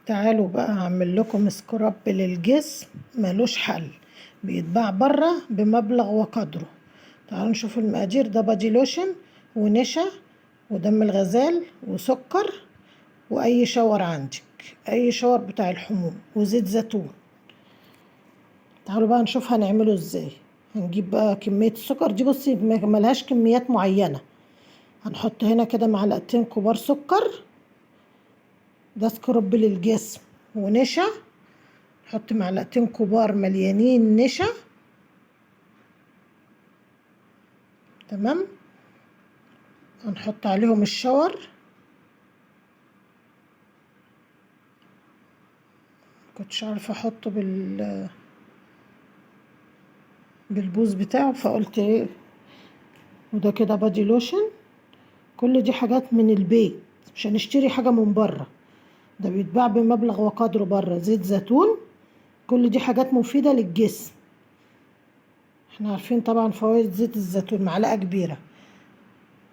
تعالوا بقى اعمل لكم سكراب للجسم ملوش حل، بيتباع بره بمبلغ وقدره. تعالوا نشوف المقادير. ده بادي لوشن ونشا ودم الغزال وسكر واي شاور عندك، اي شاور بتاع الحموم، وزيت زيتون. تعالوا بقى نشوف هنعمله ازاي. هنجيب بقى كمية السكر دي، بصي ملهاش كميات معينة. هنحط هنا كده معلقتين كبار سكر، ده سكراب للجسم. ونشا، نحط معلقتين كبار مليانين نشا. تمام. هنحط عليهم الشاور، كنتش عارفه احطه بالبوز بتاعه فقلت ايه. وده كده بادي لوشن. كل دي حاجات من البيت، مش هنشتري حاجه من بره، ده بيتباع بمبلغ وقدره بره. زيت زيتون، كل دي حاجات مفيده للجسم. احنا عارفين طبعا فوائد زيت الزيتون، معلقه كبيره.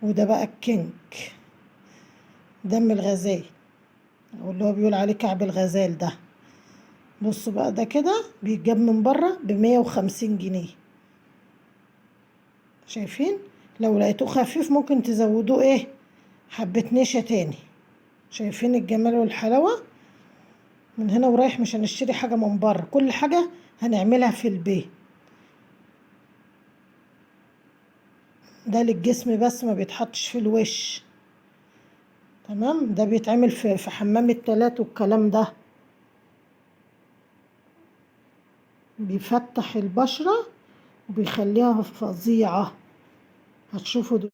وده بقى الكينج، دم الغزال، او اللي هو بيقول عليه كعب الغزال ده. بصوا بقى، ده كده بيتجاب من بره ب150 جنيه. شايفين؟ لو لقيتوه خفيف ممكن تزودوه ايه، حبة نشا تاني. شايفين الجمال والحلاوة؟ من هنا ورايح مش هنشتري حاجة من بره، كل حاجة هنعملها في البيت. ده للجسم بس، ما بيتحطش في الوش. تمام. ده بيتعمل في حمام التلات والكلام ده، بيفتح البشرة وبيخليها فظيعة. هتشوفوا